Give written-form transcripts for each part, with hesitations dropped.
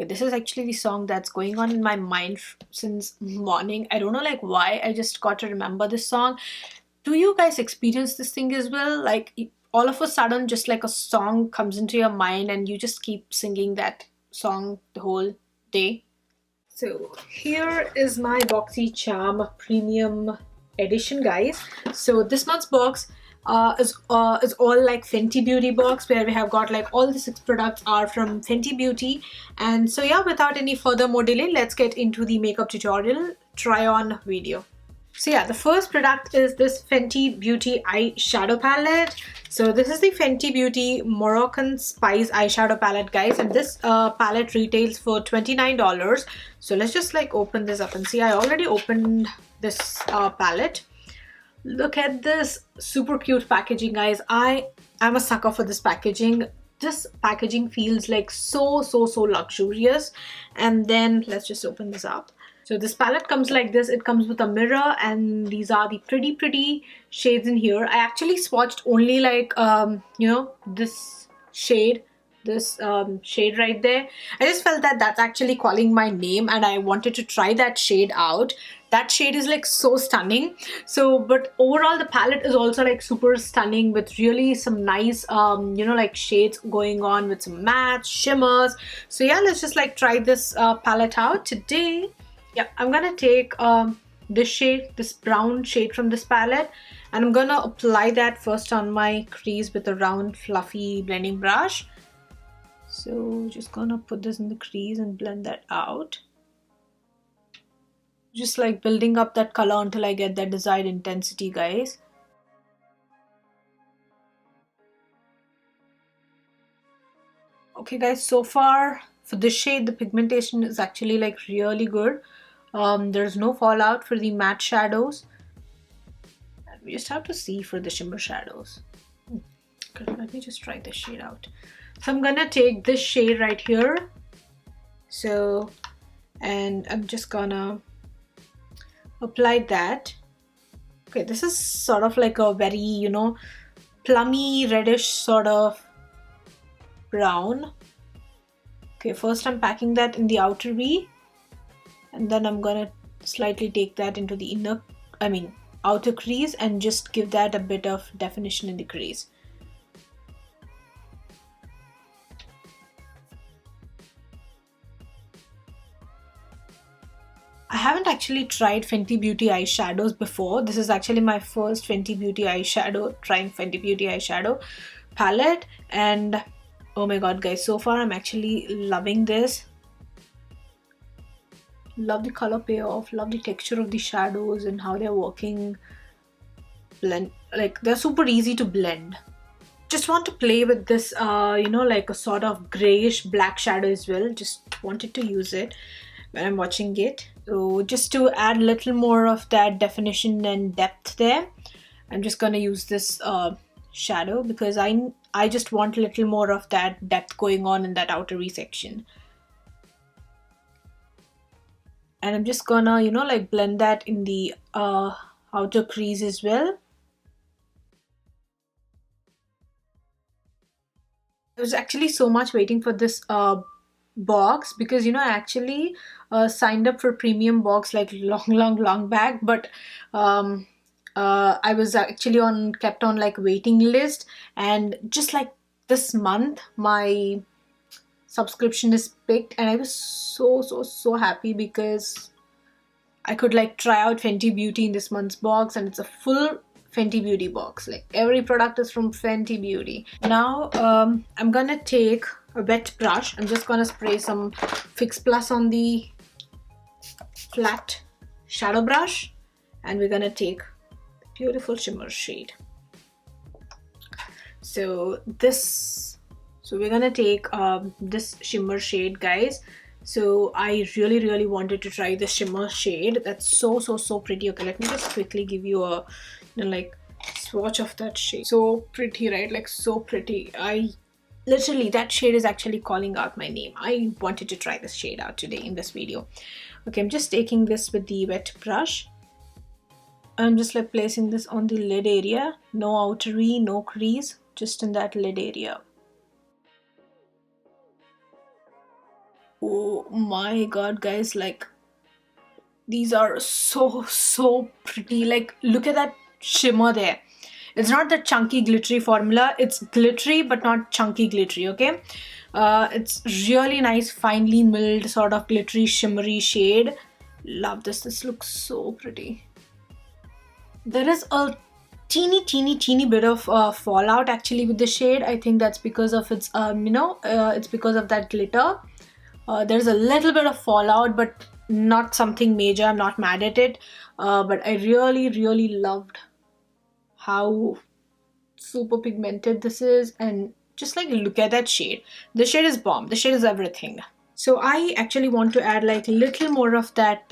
this is actually the song that's going on in my mind since morning. I don't know like why, I just got to remember this song. Do you guys experience this thing as well? Like all of a sudden just like a song comes into your mind and you just keep singing that song the whole day. So here is my BOXYCHARM Premium Edition, guys. So this month's box is all like Fenty Beauty box, where we have got like all the 6 products are from Fenty Beauty. And so yeah, without any further more delay, let's get into the makeup tutorial try on video. So yeah, the first product is this Fenty Beauty eyeshadow palette. So this is the Fenty Beauty Moroccan Spice eyeshadow palette, guys, and this palette retails for $29. So let's just like open this up and see. I already opened this palette. Look at this super cute packaging, guys. I'm a sucker for this packaging. This packaging feels like so luxurious. And then let's just open this up. So this palette comes like this. It comes with a mirror, and these are the pretty shades in here. I actually swatched only like you know, this shade right there. I just felt that that's actually calling my name and I wanted to try that shade out. That shade is like so stunning. So but overall the palette is also like super stunning with really some nice you know, like shades going on with some mattes, shimmers. So yeah, let's just like try this palette out today. Yeah, I'm gonna take this shade, this brown shade from this palette, and I'm gonna apply that first on my crease with a round fluffy blending brush. So just gonna put this in the crease and blend that out. Just like building up that color until I get that desired intensity, guys. Okay guys, so far for this shade the pigmentation is actually like really good. There's no fallout for the matte shadows. And we just have to see for the shimmer shadows. Okay, let me just try this shade out. So I'm gonna take this shade right here. So, and I'm just gonna apply that. Okay, this is sort of like a very, you know, plummy reddish sort of brown. Okay, first I'm packing that in the outer V, and then I'm gonna slightly take that into the outer crease and just give that a bit of definition in the crease. I haven't actually tried Fenty Beauty eyeshadows before. This is actually my first Fenty Beauty eyeshadow, trying Fenty Beauty eyeshadow palette, and oh my god guys, so far I'm actually loving this. Love the color payoff, love the texture of the shadows and how they're working. Blend, like they're super easy to blend. Just want to play with this you know, like a sort of grayish black shadow as well. Just wanted to use it when I'm watching it. So just to add a little more of that definition and depth there, I'm just gonna use this shadow because I just want a little more of that depth going on in that outer V section. And I'm just gonna, you know, like blend that in the outer crease as well. I was actually so much waiting for this box because, you know, I actually signed up for premium box like long back, but I was actually kept on like waiting list, and just like this month my subscription is picked, and I was so happy because I could like try out Fenty Beauty in this month's box, and it's a full Fenty Beauty box. Like every product is from Fenty Beauty. Now I'm gonna take a wet brush. I'm just gonna spray some Fix Plus on the flat shadow brush, and we're gonna take the beautiful shimmer shade. So we're gonna take this shimmer shade, guys. So I really wanted to try this shimmer shade. That's so pretty. Okay, let me just quickly give you a, you know, like swatch of that shade. So pretty, right? Like so pretty. Literally, that shade is actually calling out my name. I wanted to try this shade out today in this video. Okay, I'm just taking this with the wet brush. I'm just like placing this on the lid area. No outer V, no crease, just in that lid area. Oh my god, guys, like these are so pretty. Like, look at that shimmer there. It's not the chunky glittery formula, it's glittery but not chunky glittery, okay? It's really nice, finely milled, sort of glittery shimmery shade. Love this. This looks so pretty. There is a teeny bit of fallout actually with the shade. I think that's because of its it's because of that glitter. There's a little bit of fallout, but not something major. I'm not mad at it, but I really loved how super pigmented this is, and just like look at that shade. The shade is bomb. The shade is everything. So I actually want to add like little more of that,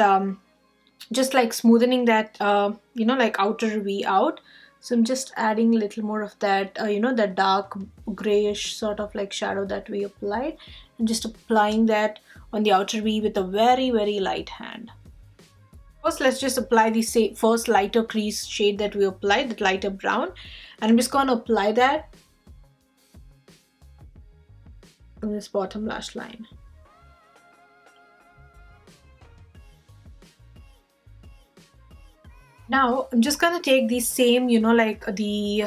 just like smoothening that like outer V out. So I'm just adding a little more of that, that dark grayish sort of like shadow that we applied, and just applying that on the outer V with a very light hand. First, let's just apply the first lighter crease shade that we applied, that lighter brown, and I'm just going to apply that on this bottom lash line. Now I'm just gonna take the same, like the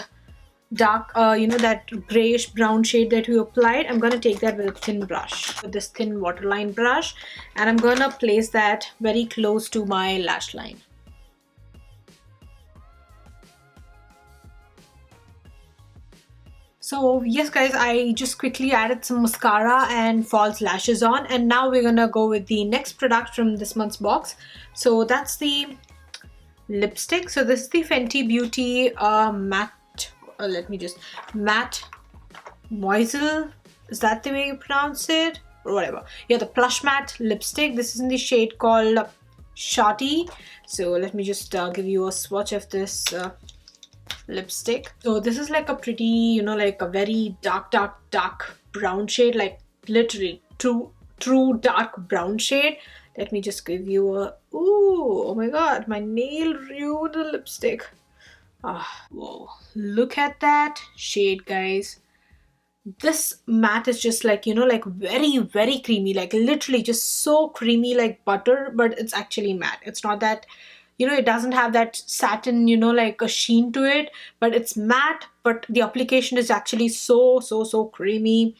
dark, that grayish brown shade that we applied. I'm gonna take that with a thin brush, with this thin waterline brush, and I'm gonna place that very close to my lash line. So yes guys, I just quickly added some mascara and false lashes on, and now we're gonna go with the next product from this month's box. So that's the lipstick. So this is the Fenty Beauty matte, matte moiselle, is that the way you pronounce it, or whatever? Yeah, the plush matte lipstick. This is in the shade called Shawty. So let me just give you a swatch of this lipstick. So this is like a pretty, like a very dark brown shade, like literally true dark brown shade. Let me just give you a, ooh, oh my god, my nail ruined the lipstick. Ah, whoa, look at that shade, guys. This matte is just like, like very creamy, like literally just so creamy, like butter, but it's actually matte. It's not that, it doesn't have that satin, like a sheen to it, but it's matte, but the application is actually so creamy.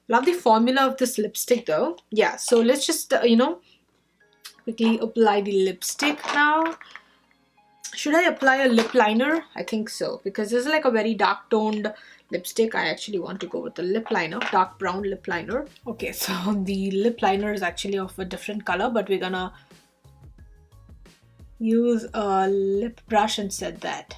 Love the formula of this lipstick though. Yeah, so let's just, quickly apply the lipstick now. Should I apply a lip liner? I think so, because this is like a very dark toned lipstick. I actually want to go with the lip liner, dark brown lip liner. Okay, so the lip liner is actually of a different color, but we're gonna use a lip brush instead that.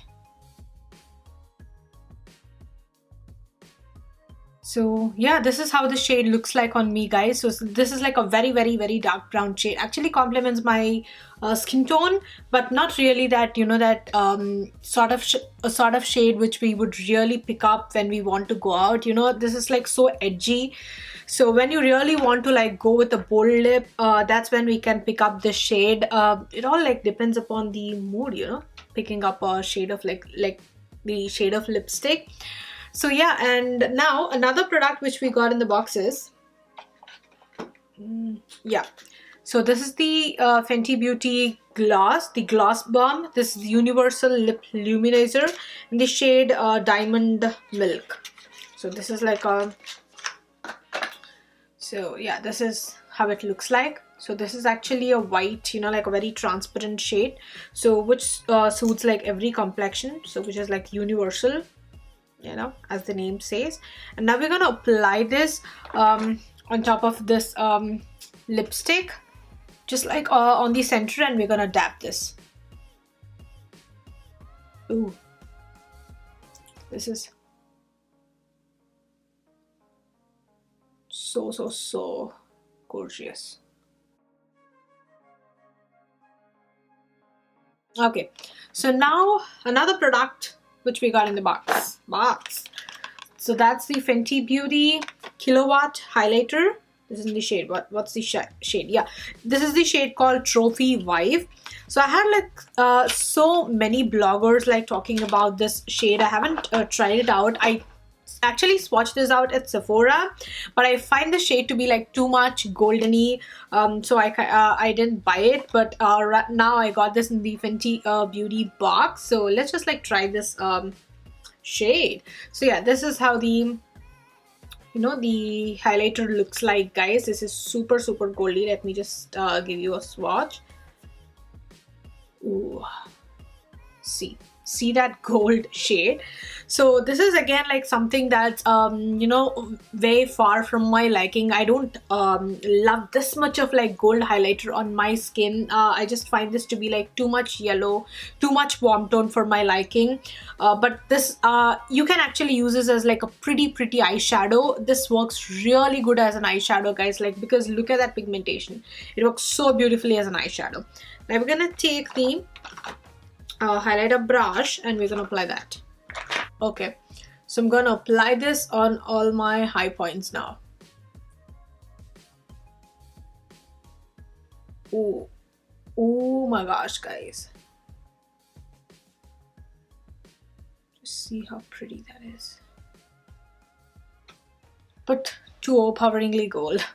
So yeah, this is how the shade looks like on me, guys. So this is like a very dark brown shade. Actually complements my skin tone, but not really that, that sort of shade which we would really pick up when we want to go out. This is like so edgy. So when you really want to like go with a bold lip, that's when we can pick up this shade. It all like depends upon the mood, picking up a shade of like the shade of lipstick. So yeah, and now another product which we got in the box is, yeah, so this is the Fenty Beauty gloss, the gloss bomb. This is the universal lip luminizer in the shade Diamond Milk. So this is like a, so yeah, this is how it looks like. So this is actually a white, like a very transparent shade, so which suits like every complexion, so which is like universal, as the name says. And now we're gonna apply this on top of this lipstick, just like on the center, and we're gonna dab this. Ooh, this is so gorgeous. Okay, so now another product which we got in the box. So that's the Fenty Beauty Kilowatt Highlighter. This is in the shade, what's the shade? Yeah, this is the shade called Trophy Vibe. So I had like so many bloggers like talking about this shade. I haven't tried it out. I actually swatched this out at Sephora, but I find the shade to be like too much goldeny, so I didn't buy it. But right now I got this in the Fenty Beauty box, so let's just like try this shade. So yeah, this is how the the highlighter looks like, guys. This is super goldy. Let me just give you a swatch. Ooh, see that gold shade. So this is again like something that's very far from my liking. I don't love this much of like gold highlighter on my skin. I just find this to be like too much yellow, too much warm tone for my liking. But this you can actually use this as like a pretty eyeshadow. This works really good as an eyeshadow, guys, like, because look at that pigmentation. It works so beautifully as an eyeshadow. Now we're gonna take the highlighter brush and we're gonna apply that. Okay, so I'm gonna apply this on all my high points now. Oh my gosh, guys, just see how pretty that is, but too overpoweringly gold.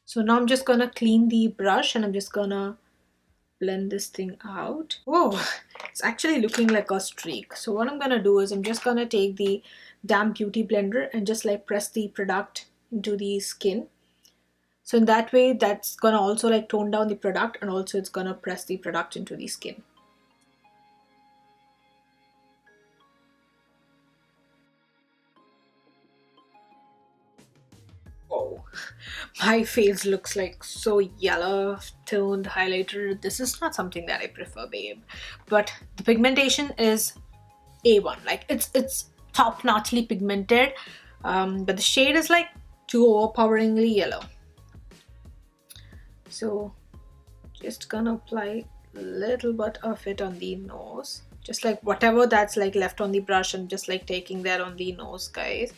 So now I'm just gonna clean the brush and I'm just gonna blend this thing out. Whoa, it's actually looking like a streak. So what I'm gonna do is I'm just gonna take the damp beauty blender and just like press the product into the skin. So in that way, that's gonna also like tone down the product, and also it's gonna press the product into the skin. My face looks like so yellow toned highlighter. This is not something that I prefer, babe, but the pigmentation is A1. Like, it's top-notchly pigmented, but the shade is like too overpoweringly yellow. So just gonna apply a little bit of it on the nose, just like whatever that's like left on the brush, and just like taking that on the nose, guys.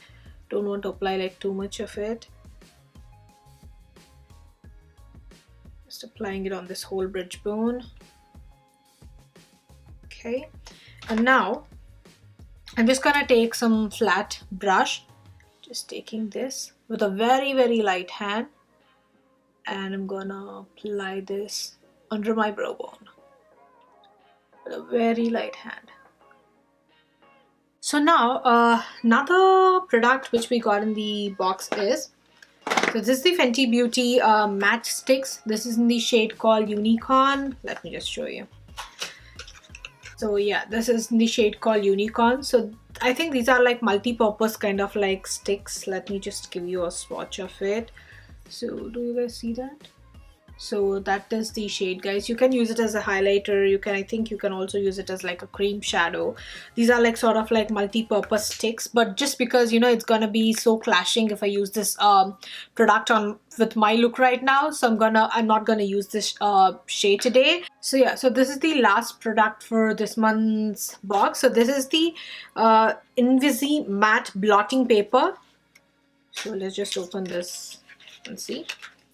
Don't want to apply like too much of it. Just applying it on this whole bridge bone. Okay, and now I'm just gonna take some flat brush, just taking this with a very light hand, and I'm gonna apply this under my brow bone with a very light hand. So now another product which we got in the box is, so this is the Fenty Beauty match sticks. This is in the shade called Unicorn. Let me just show you. So yeah, this is in the shade called Unicorn. So I think these are like multi-purpose kind of like sticks. Let me just give you a swatch of it. So do you guys see that? So that is the shade, guys. You can use it as a highlighter. I think you can also use it as like a cream shadow. These are like sort of like multi-purpose sticks, but just because it's gonna be so clashing if I use this product on with my look right now, so I'm not gonna use this shade today. So yeah, so this is the last product for this month's box. So this is the Invisi matte blotting paper. So let's just open this and see.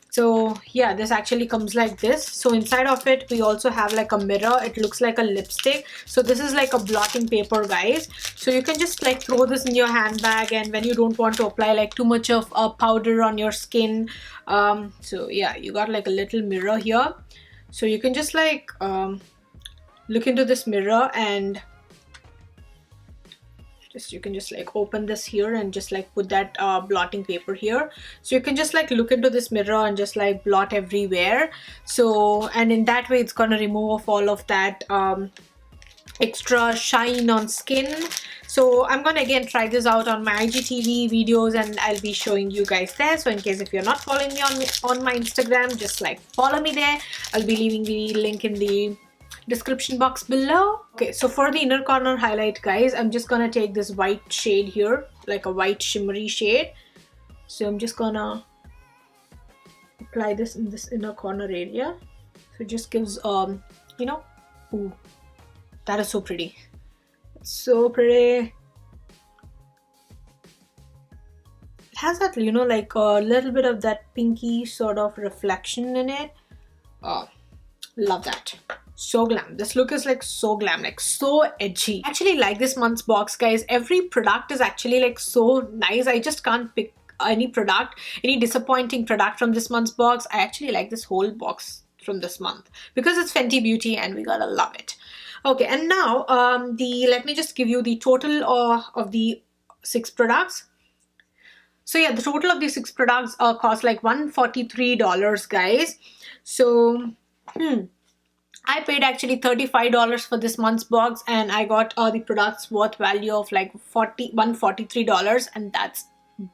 So yeah, this actually comes like this. So inside of it, we also have like a mirror. It looks like a lipstick. So this is like a blotting paper, guys. So you can just like throw this in your handbag, and when you don't want to apply like too much of a powder on your skin. So yeah, you got like a little mirror here. So you can just like look into this mirror, and you can just like open this here and just like put that blotting paper here. So you can just like look into this mirror and just like blot everywhere. So, and in that way, it's gonna remove off all of that extra shine on skin. So I'm gonna again try this out on my IGTV videos, and I'll be showing you guys there. So in case if you're not following me on my Instagram, just like follow me there. I'll be leaving the link in the description box below. Okay, so for the inner corner highlight, guys, I'm just gonna take this white shade here, like a white shimmery shade. So I'm just gonna apply this in this inner corner area. So it just gives ooh, that is so pretty. It's so pretty. It has that like a little bit of that pinky sort of reflection in it. Love that. So glam. This look is like so glam, like so edgy. I actually like this month's box, guys. Every product is actually like so nice. I just can't pick any product, any disappointing product from this month's box. I actually like this whole box from this month because it's Fenty Beauty and we gotta love it. Okay, and now let me just give you the total of the 6 products. So yeah, the total of these 6 products cost like $143, guys. So I paid actually $35 for this month's box, and I got the products worth value of like $143, and that's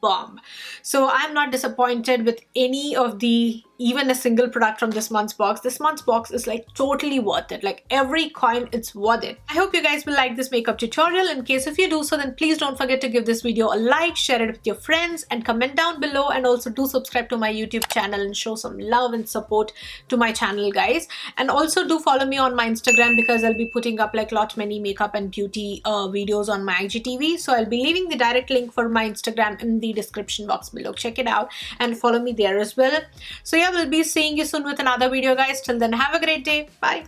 bomb. So I'm not disappointed with any of the, even a single product from this month's box. This month's box is like totally worth it. Like every coin, it's worth it. I hope you guys will like this makeup tutorial. In case if you do so, then please don't forget to give this video a like, share it with your friends, and comment down below, and also do subscribe to my YouTube channel and show some love and support to my channel, guys. And also do follow me on my Instagram, because I'll be putting up like many makeup and beauty videos on my IGTV. So I'll be leaving the direct link for my Instagram in the description box below. Check it out and follow me there as well. So yeah, we'll be seeing you soon with another video, guys. Till then, have a great day. Bye.